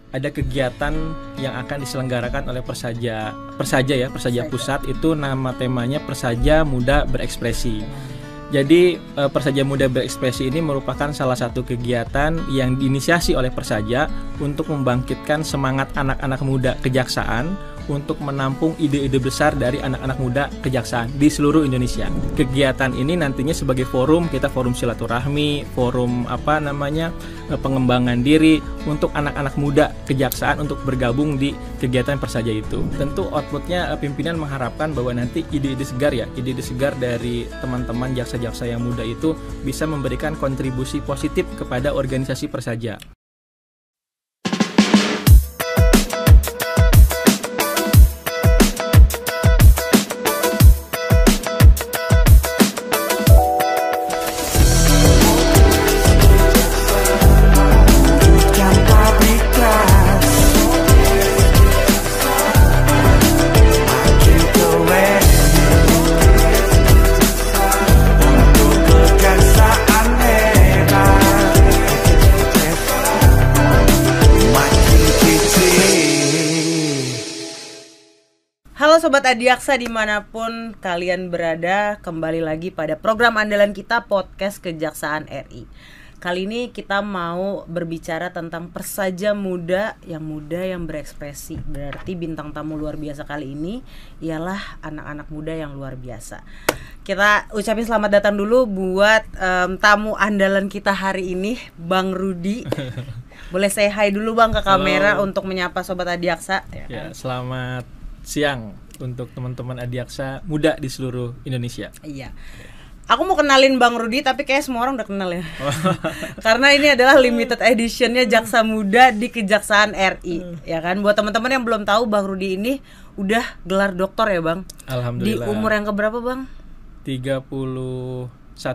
ada kegiatan yang akan diselenggarakan oleh Persaja Pusat. Itu nama temanya Persaja Muda Berekspresi. Jadi Persaja Muda Berekspresi ini merupakan salah satu kegiatan yang diinisiasi oleh Persaja untuk membangkitkan semangat anak-anak muda kejaksaan untuk menampung ide-ide besar dari anak-anak muda kejaksaan di seluruh Indonesia. Kegiatan ini nantinya sebagai forum, kita forum silaturahmi, forum pengembangan diri untuk anak-anak muda kejaksaan untuk bergabung di kegiatan Persaja itu. Tentu outputnya pimpinan mengharapkan bahwa nanti ide-ide segar dari teman-teman jaksa-jaksa yang muda itu bisa memberikan kontribusi positif kepada organisasi Persaja. Sobat Adiaksa dimanapun kalian berada, kembali lagi pada program andalan kita Podcast Kejaksaan RI. Kali ini kita mau berbicara tentang Persaja Muda yang berekspresi. Berarti bintang tamu luar biasa kali ini ialah anak-anak muda yang luar biasa. Kita ucapin selamat datang dulu buat tamu andalan kita hari ini, Bang Rudi. Boleh say hi dulu Bang ke kamera. Halo. Untuk menyapa Sobat Adiaksa. Ya, selamat siang untuk teman-teman Adiaksa muda di seluruh Indonesia. Iya. Aku mau kenalin Bang Rudi tapi kayak semua orang udah kenal ya. Karena ini adalah limited editionnya Jaksa Muda di Kejaksaan RI. Ya kan, buat teman-teman yang belum tahu, Bang Rudi ini udah gelar doktor ya Bang. Alhamdulillah. Di umur yang keberapa Bang? 31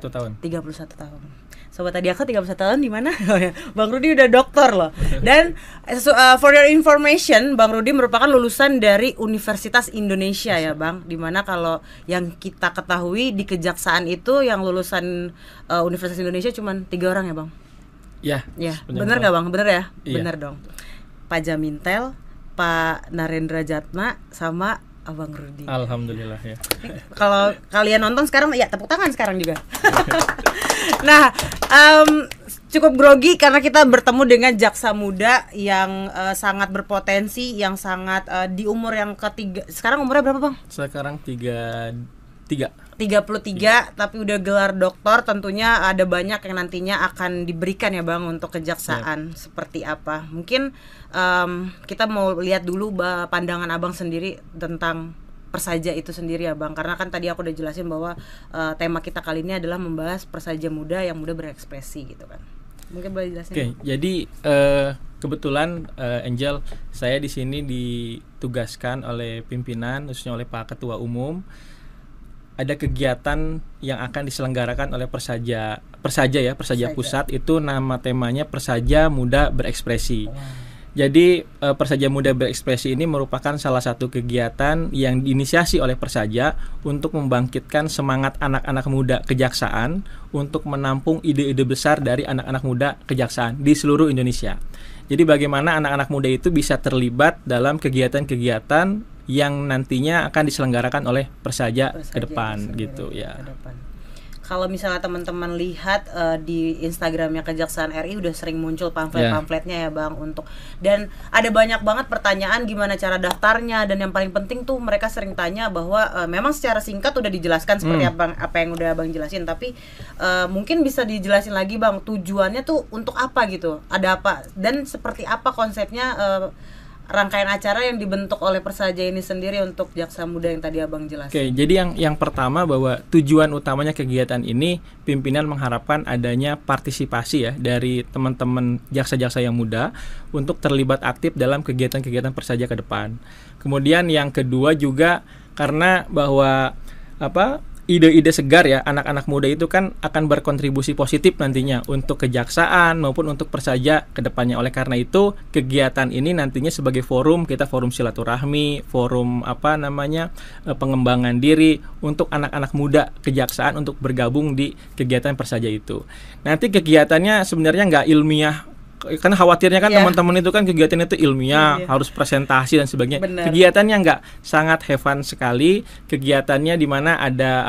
tahun. 31 tahun. Sobat Adiaksa 31 tahun di mana? Bang Rudi udah dokter loh. Dan for your information, Bang Rudi merupakan lulusan dari Universitas Indonesia ya Bang. Dimana kalau yang kita ketahui di kejaksaan itu yang lulusan Universitas Indonesia cuma 3 orang ya Bang. Ya, bener nggak Bang? Bener ya? Iya. Bener dong. Pak Jamintel, Pak Narendra Jatma, sama Abang Rudi. Alhamdulillah ya. Kalau kalian nonton sekarang, ya tepuk tangan sekarang juga. Nah, cukup grogi karena kita bertemu dengan jaksa muda yang sangat berpotensi, yang sangat di umur yang ketiga. Sekarang umurnya berapa Bang? Sekarang 33, tapi udah gelar doktor. Tentunya ada banyak yang nantinya akan diberikan ya Bang untuk kejaksaan. Seperti apa? Mungkin kita mau lihat dulu pandangan Abang sendiri tentang Persaja itu sendiri ya Bang. Karena kan tadi aku udah jelasin bahwa tema kita kali ini adalah membahas Persaja muda yang muda berekspresi gitu kan. Mungkin boleh jelasin. Oke, jadi kebetulan Angel, saya di sini ditugaskan oleh pimpinan, khususnya oleh Pak Ketua Umum. Ada kegiatan yang akan diselenggarakan oleh Persaja Pusat. Itu nama temanya Persaja Muda Berekspresi. Jadi Persaja Muda Berekspresi ini merupakan salah satu kegiatan yang diinisiasi oleh Persaja untuk membangkitkan semangat anak-anak muda kejaksaan untuk menampung ide-ide besar dari anak-anak muda kejaksaan di seluruh Indonesia. Jadi bagaimana anak-anak muda itu bisa terlibat dalam kegiatan-kegiatan yang nantinya akan diselenggarakan oleh Persaja ke depan gitu ya. Kalau misalnya teman-teman lihat di Instagramnya Kejaksaan RI udah sering muncul pamflet-pamfletnya ya Bang untuk, dan ada banyak banget pertanyaan gimana cara daftarnya, dan yang paling penting tuh mereka sering tanya bahwa memang secara singkat udah dijelaskan seperti apa yang udah Bang jelasin, tapi mungkin bisa dijelasin lagi Bang, tujuannya tuh untuk apa gitu, ada apa dan seperti apa konsepnya, rangkaian acara yang dibentuk oleh Persaja ini sendiri untuk jaksa muda yang tadi Abang jelasin. Oke, jadi yang pertama bahwa tujuan utamanya kegiatan ini, pimpinan mengharapkan adanya partisipasi ya dari teman-teman jaksa-jaksa yang muda untuk terlibat aktif dalam kegiatan-kegiatan Persaja ke depan. Kemudian yang kedua juga karena bahwa ide-ide segar ya anak-anak muda itu kan akan berkontribusi positif nantinya untuk kejaksaan maupun untuk Persaja ke depannya. Oleh karena itu kegiatan ini nantinya sebagai forum, kita forum silaturahmi, forum pengembangan diri untuk anak-anak muda kejaksaan untuk bergabung di kegiatan Persaja itu. Nanti kegiatannya sebenarnya nggak ilmiah Karena khawatirnya kan Iya. teman-teman itu kan kegiatan itu ilmiah, Iya. harus presentasi dan sebagainya. Bener. Kegiatannya enggak, sangat have fun sekali. Kegiatannya di mana ada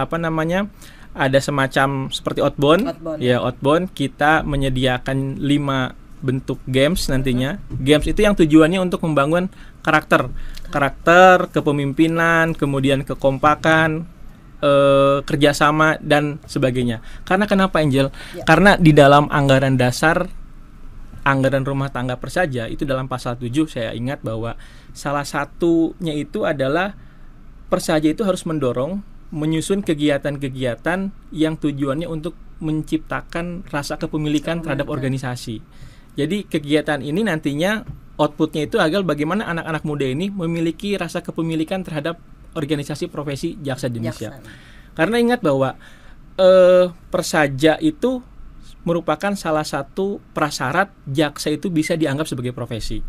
ada semacam seperti outbound. Outbound. Ya, outbound kita menyediakan 5 bentuk games nantinya. Games itu yang tujuannya untuk membangun karakter, kepemimpinan, kemudian kekompakan, kerjasama dan sebagainya. Karena kenapa, Angel? Ya. Karena di dalam anggaran dasar, anggaran rumah tangga Persaja itu dalam pasal 7 saya ingat bahwa salah satunya itu adalah Persaja itu harus mendorong menyusun kegiatan-kegiatan yang tujuannya untuk menciptakan rasa kepemilikan terhadap organisasi. Jadi kegiatan ini nantinya outputnya itu adalah bagaimana anak-anak muda ini memiliki rasa kepemilikan terhadap organisasi profesi jaksa di Indonesia. Karena ingat bahwa Persaja itu merupakan salah satu prasyarat jaksa itu bisa dianggap sebagai profesi.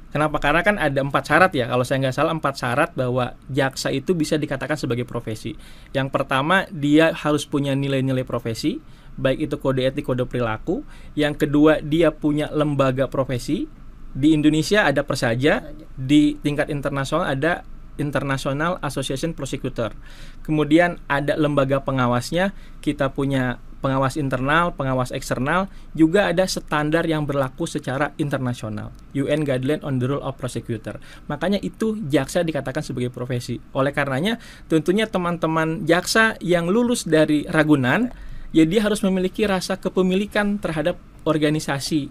Kenapa? Karena kan ada 4 syarat ya, kalau saya nggak salah 4 syarat bahwa jaksa itu bisa dikatakan sebagai profesi. Yang pertama, dia harus punya nilai-nilai profesi, baik itu kode etik, kode perilaku. Yang kedua, dia punya lembaga profesi. Di Indonesia ada Persaja, di tingkat internasional ada International Association Prosecutor. Kemudian ada lembaga pengawasnya, kita punya pengawas internal, pengawas eksternal, juga ada standar yang berlaku secara internasional, UN Guideline on the Role of Prosecutor. Makanya itu jaksa dikatakan sebagai profesi. Oleh karenanya, tentunya teman-teman jaksa yang lulus dari Ragunan, ya dia harus memiliki rasa kepemilikan terhadap organisasi,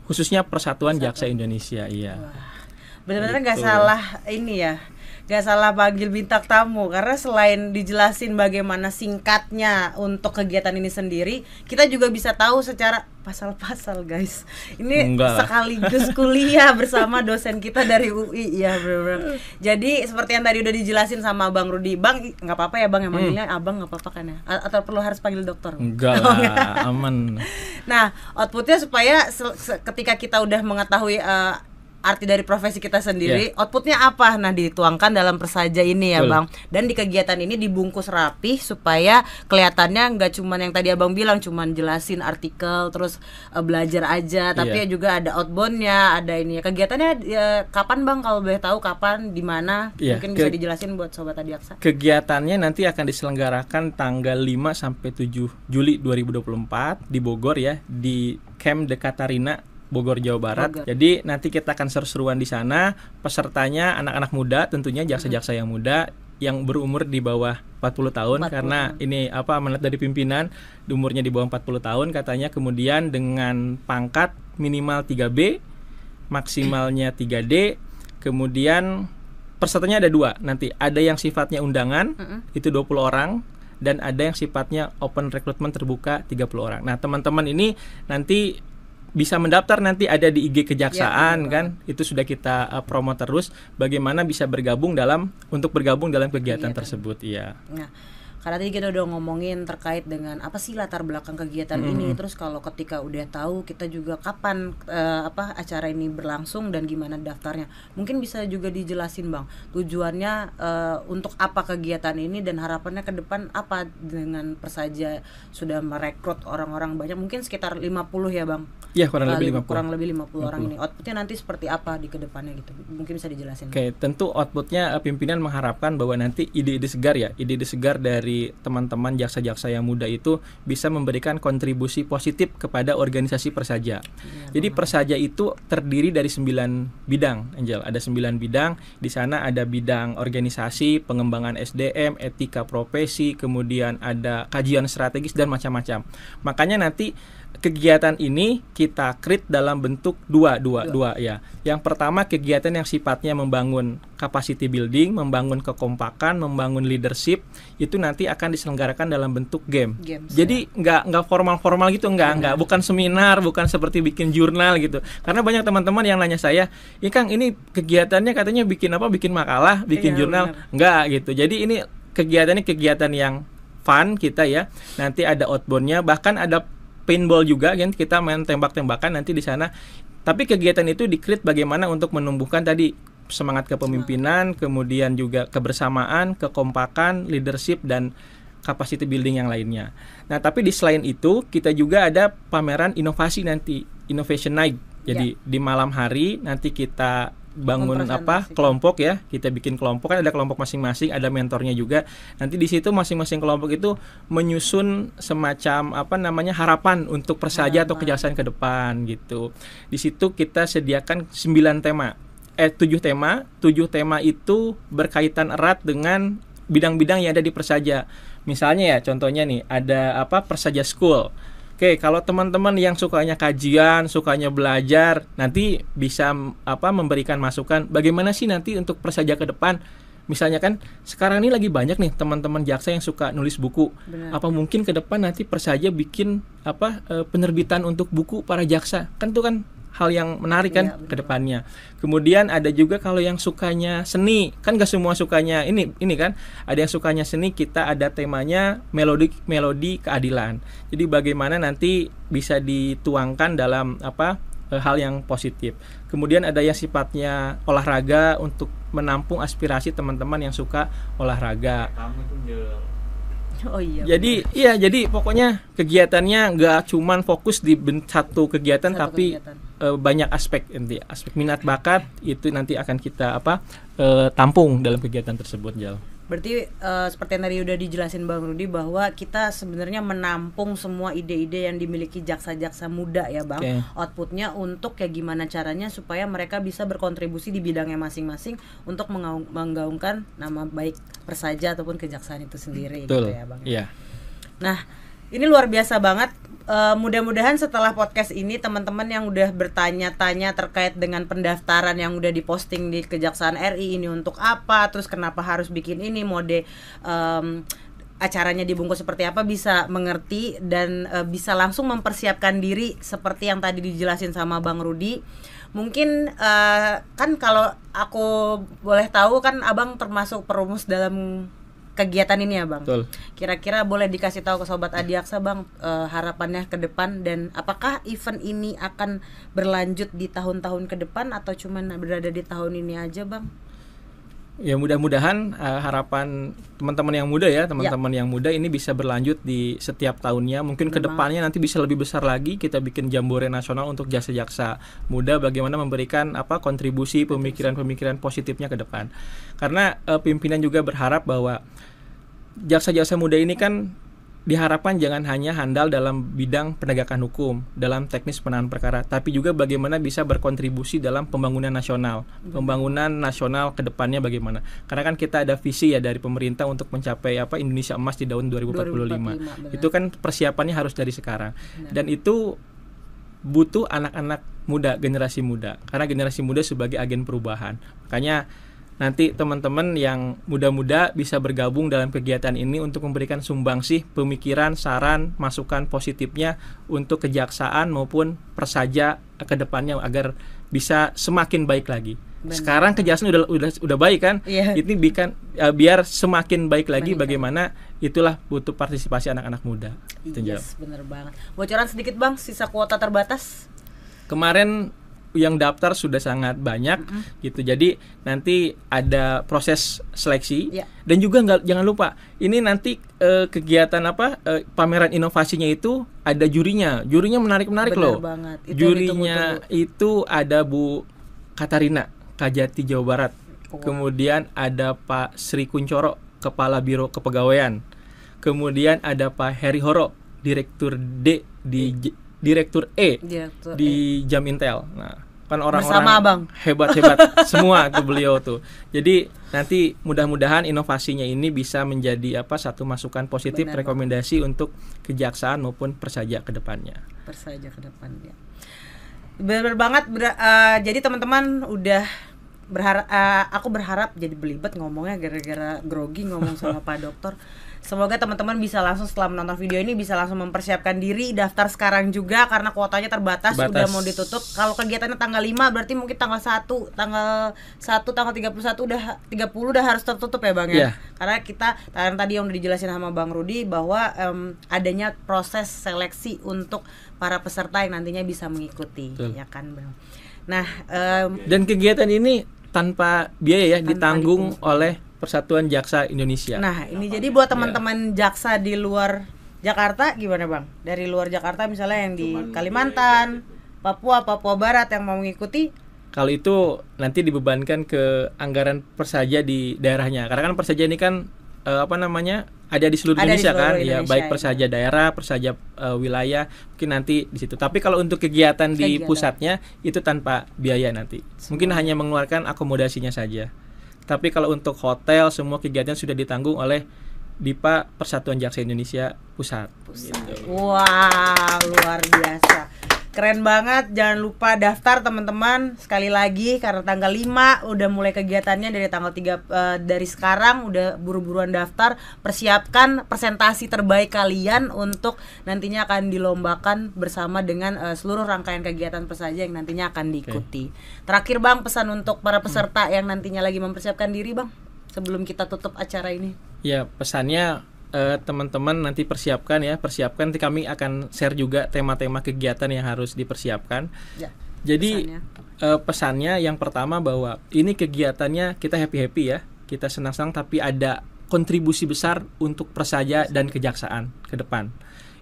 khususnya Persatuan Jaksa Indonesia. Iya. Benar-benar nggak Gitu. salah ini ya, nggak salah panggil bintang tamu, karena selain dijelasin bagaimana singkatnya untuk kegiatan ini sendiri, kita juga bisa tahu secara pasal-pasal, guys. Ini Enggak. sekaligus kuliah bersama dosen kita dari UI ya, benar-benar. Jadi seperti yang tadi udah dijelasin sama Bang Rudi, Bang nggak apa-apa ya Bang, yang manggilnya Abang nggak apa-apa kan ya? Atau perlu harus panggil dokter? Enggak lah, aman. Nah, outputnya supaya ketika kita udah mengetahui arti dari profesi kita sendiri, outputnya apa? Nah, dituangkan dalam Persaja ini ya, Betul. Bang. Dan di kegiatan ini dibungkus rapi supaya kelihatannya nggak cuman yang tadi Abang bilang, cuman jelasin artikel terus belajar aja, tapi juga ada outboundnya, ada ini. Kegiatannya kapan, Bang? Kalau boleh tahu kapan, di mana? Mungkin bisa dijelasin buat sobat Adiaksa. Kegiatannya nanti akan diselenggarakan tanggal 5 sampai 7 Juli 2024 di Bogor ya, di Camp de Katarina, Bogor, Jawa Barat. Bogor. Jadi nanti kita akan seru-seruan di sana. Pesertanya anak-anak muda, tentunya jaksa-jaksa yang muda yang berumur di bawah 40 tahun 40 karena ini amanat dari pimpinan, umurnya di bawah 40 tahun katanya. Kemudian dengan pangkat minimal 3B, maksimalnya 3D. Kemudian pesertanya ada 2. Nanti ada yang sifatnya undangan, itu 20 orang, dan ada yang sifatnya open recruitment terbuka 30 orang. Nah, teman-teman ini nanti bisa mendaftar, nanti ada di IG Kejaksaan kan, itu sudah kita promo terus bagaimana bisa bergabung dalam kegiatan tersebut. Iya. Nah, karena tadi kita udah ngomongin terkait dengan apa sih latar belakang kegiatan ini, terus kalau ketika udah tahu kita juga kapan acara ini berlangsung dan gimana daftarnya, mungkin bisa juga dijelasin Bang tujuannya untuk apa kegiatan ini dan harapannya ke depan apa dengan Persaja sudah merekrut orang-orang banyak, mungkin sekitar 50 ya Bang. Iya, kurang lebih 50. Kurang lebih 50 orang ini. Outputnya nanti seperti apa di kedepannya gitu, mungkin bisa dijelasin. Oke, tentu outputnya pimpinan mengharapkan bahwa nanti ide-ide segar dari teman-teman jaksa-jaksa yang muda itu bisa memberikan kontribusi positif kepada organisasi Persaja. Jadi Persaja itu terdiri dari 9 bidang, Angel. Ada 9 bidang. Di sana ada bidang organisasi, pengembangan SDM, etika profesi, kemudian ada kajian strategis dan macam-macam. Makanya nanti kegiatan ini kita create dalam bentuk dua ya. Yang pertama kegiatan yang sifatnya membangun capacity building, membangun kekompakan, membangun leadership, itu nanti akan diselenggarakan dalam bentuk game. Jadi nggak formal gitu, nggak bukan seminar, bukan seperti bikin jurnal gitu. Karena banyak teman-teman yang nanya saya, "Ya Kang, ini kegiatannya katanya bikin apa? Bikin makalah, bikin jurnal." Enggak gitu. Jadi ini kegiatannya kegiatan yang fun kita ya. Nanti ada outboundnya, bahkan ada paintball juga kan, kita main tembak-tembakan nanti di sana. Tapi kegiatan itu di-create bagaimana untuk menumbuhkan tadi semangat kepemimpinan, kemudian juga kebersamaan, kekompakan, leadership dan capacity building yang lainnya. Nah, tapi di selain itu kita juga ada pameran inovasi nanti, Innovation Night. Jadi di malam hari nanti kita bangun Mempresentasikan. kelompok ya, kita bikin kelompok, kan ada kelompok masing-masing, ada mentornya juga. Nanti di situ masing-masing kelompok itu menyusun semacam harapan untuk Persaja atau Kejaksaan ke depan gitu. Di situ kita sediakan 7 tema. 7 tema itu berkaitan erat dengan bidang-bidang yang ada di Persaja. Misalnya ya, contohnya nih ada Persaja School. Oke, kalau teman-teman yang sukanya kajian, sukanya belajar, nanti bisa memberikan masukan bagaimana sih nanti untuk Persaja ke depan. Misalnya kan sekarang ini lagi banyak nih teman-teman jaksa yang suka nulis buku. Benar. Apa mungkin ke depan nanti Persaja bikin penerbitan untuk buku para jaksa? Kan itu kan hal yang menarik kan ke depannya. Kemudian ada juga kalau yang sukanya seni, kan gak semua sukanya ini kan. Ada yang sukanya seni, kita ada temanya melodi keadilan. Jadi bagaimana nanti bisa dituangkan dalam hal yang positif. Kemudian ada yang sifatnya olahraga untuk menampung aspirasi teman-teman yang suka olahraga. Oh iya. Jadi pokoknya kegiatannya nggak cuman fokus di satu kegiatan, tapi banyak aspek minat bakat itu nanti akan kita tampung dalam kegiatan tersebut, Jal. Berarti seperti yang tadi udah dijelasin Bang Rudi bahwa kita sebenarnya menampung semua ide-ide yang dimiliki jaksa-jaksa muda ya Bang. Outputnya untuk kayak gimana caranya supaya mereka bisa berkontribusi di bidangnya masing-masing untuk menggaungkan nama baik Persaja ataupun kejaksaan itu sendiri. Betul. Gitu ya Bang. Iya. Nah, ini luar biasa banget. Mudah-mudahan setelah podcast ini teman-teman yang udah bertanya-tanya terkait dengan pendaftaran yang udah diposting di Kejaksaan RI ini untuk apa, terus kenapa harus bikin ini, mode acaranya dibungkus seperti apa, bisa mengerti dan bisa langsung mempersiapkan diri seperti yang tadi dijelasin sama Bang Rudi. Mungkin kan kalau aku boleh tahu kan Abang termasuk perumus dalam kegiatan ini ya Bang. Betul. Kira-kira boleh dikasih tahu ke Sobat Adiaksa Bang harapannya ke depan, dan apakah event ini akan berlanjut di tahun-tahun ke depan atau cuman berada di tahun ini aja Bang? Ya mudah-mudahan harapan teman-teman yang muda ya, teman-teman yang muda ini bisa berlanjut di setiap tahunnya. Mungkin ke depannya nanti bisa lebih besar lagi, kita bikin jambore nasional untuk jaksa-jaksa muda, bagaimana memberikan kontribusi pemikiran-pemikiran positifnya ke depan. Karena pimpinan juga berharap bahwa jaksa-jaksa muda ini kan diharapkan jangan hanya handal dalam bidang penegakan hukum, dalam teknis penanganan perkara, tapi juga bagaimana bisa berkontribusi dalam pembangunan nasional. Pembangunan nasional ke depannya bagaimana? Karena kan kita ada visi ya dari pemerintah untuk mencapai Indonesia Emas di tahun 2045. Itu kan persiapannya harus dari sekarang. Dan itu butuh anak-anak muda, generasi muda. Karena generasi muda sebagai agen perubahan. Makanya nanti teman-teman yang muda-muda bisa bergabung dalam kegiatan ini untuk memberikan sumbangsih pemikiran, saran, masukan positifnya untuk kejaksaan maupun Persaja ke depannya agar bisa semakin baik lagi. Benar. Sekarang kejaksaan udah baik kan? Ini biar semakin baik lagi. Bagaimana itulah butuh partisipasi anak-anak muda. Yes, bener banget. Bocoran sedikit Bang, sisa kuota terbatas. Kemarin yang daftar sudah sangat banyak gitu. Jadi nanti ada proses seleksi dan juga jangan lupa ini nanti kegiatan pameran inovasinya itu ada jurinya. Jurinya menarik-menarik loh. Jurinya itu ada Bu Katarina Kajati Jawa Barat. Kemudian ada Pak Sri Kuncoro, Kepala Biro Kepegawaian. Kemudian ada Pak Heri Horo, Direktur D Direktur E di Jam Intel. Nah, kan orang-orang hebat-hebat semua tuh beliau tuh. Jadi nanti mudah-mudahan inovasinya ini bisa menjadi satu masukan positif, rekomendasi untuk kejaksaan maupun Persaja ke depannya. Persaja ke depannya. Benar banget. Jadi teman-teman udah aku berharap jadi belibet ngomongnya gara-gara grogi ngomong sama Pak Dokter. Semoga teman-teman bisa langsung setelah menonton video ini bisa langsung mempersiapkan diri, daftar sekarang juga karena kuotanya terbatas, udah mau ditutup. Kalau kegiatannya tanggal 5 berarti mungkin tanggal 1, tanggal 31 udah 30 udah harus tertutup ya Bang ya. Karena kita tadi yang udah dijelasin sama Bang Rudi bahwa adanya proses seleksi untuk para peserta yang nantinya bisa mengikuti. Ya kan Bang. Nah, dan kegiatan ini tanpa biaya ya, ditanggung oleh Persatuan Jaksa Indonesia. Nah, ini jadi buat teman-teman jaksa di luar Jakarta gimana Bang? Dari luar Jakarta misalnya yang di Kalimantan, Papua Barat yang mau mengikuti? Kalau itu nanti dibebankan ke anggaran Persaja di daerahnya. Karena kan Persaja ini kan ada di seluruh Indonesia kan, ya baik Persaja daerah, Persaja wilayah, mungkin nanti di situ. Tapi kalau untuk kegiatan di pusatnya itu tanpa biaya nanti. Mungkin hanya mengeluarkan akomodasinya saja. Tapi kalau untuk hotel semua kegiatan sudah ditanggung oleh DIPA Persatuan Jaksa Indonesia Pusat. Gitu. Wow, luar biasa. Keren banget. Jangan lupa daftar teman-teman. Sekali lagi karena tanggal 5 udah mulai kegiatannya, dari tanggal 3 dari sekarang udah buru-buruan daftar. Persiapkan presentasi terbaik kalian untuk nantinya akan dilombakan bersama dengan seluruh rangkaian kegiatan Persaja yang nantinya akan diikuti. Terakhir Bang, pesan untuk para peserta yang nantinya lagi mempersiapkan diri Bang, sebelum kita tutup acara ini. Ya, pesannya teman-teman nanti persiapkan. Nanti kami akan share juga tema-tema kegiatan yang harus dipersiapkan. Ya, jadi pesannya yang pertama bahwa ini kegiatannya kita happy ya, kita senang-senang, tapi ada kontribusi besar untuk Persaja dan kejaksaan ke depan.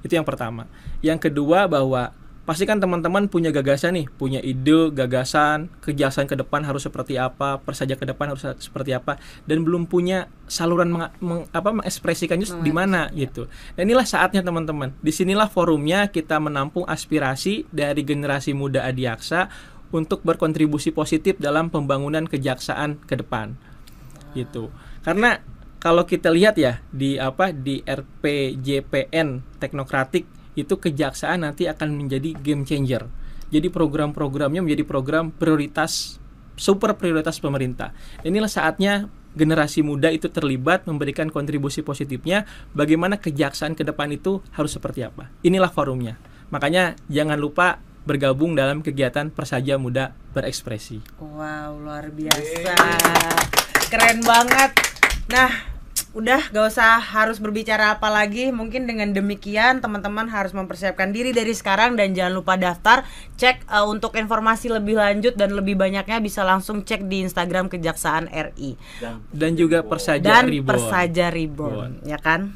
Itu yang pertama. Yang kedua bahwa pasti kan teman-teman punya gagasan nih, punya ide, gagasan, kejaksaan ke depan harus seperti apa, Persaja ke depan harus seperti apa, dan belum punya saluran mengekspresikannya di mana gitu. Dan inilah saatnya teman-teman. Disinilah forumnya kita menampung aspirasi dari generasi muda Adiaksa untuk berkontribusi positif dalam pembangunan kejaksaan ke depan. Gitu. Karena kalau kita lihat ya di RPJPN teknokratik itu kejaksaan nanti akan menjadi game changer. Jadi program-programnya menjadi program prioritas, super prioritas pemerintah. Inilah saatnya generasi muda itu terlibat, memberikan kontribusi positifnya, bagaimana kejaksaan ke depan itu harus seperti apa. Inilah forumnya. Makanya jangan lupa bergabung dalam kegiatan Persaja Muda Berekspresi. Wow, luar biasa. Keren banget. Nah, udah gak usah harus berbicara apa lagi. Mungkin dengan demikian teman-teman harus mempersiapkan diri dari sekarang. Dan jangan lupa daftar. Cek untuk informasi lebih lanjut dan lebih banyaknya bisa langsung cek di Instagram Kejaksaan RI. Dan juga Persaja Reborn. Ya kan?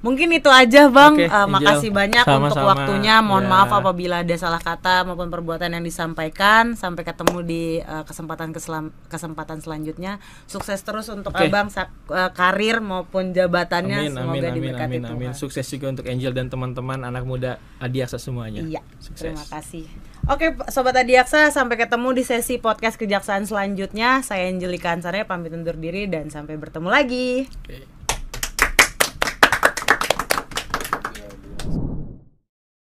Mungkin itu aja Bang. Makasih banyak untuk waktunya. Mohon maaf apabila ada salah kata maupun perbuatan yang disampaikan. Sampai ketemu di kesempatan selanjutnya. Sukses terus untuk Abang karir maupun jabatannya. Semoga diberkati Tuhan. Amin. Sukses juga untuk Angel dan teman-teman anak muda Adiaksa semuanya. Iya. Sukses. Terima kasih. Oke, Sobat Adiaksa, sampai ketemu di sesi podcast kejaksaan selanjutnya. Saya Angelika Ansarya pamit undur diri dan sampai bertemu lagi.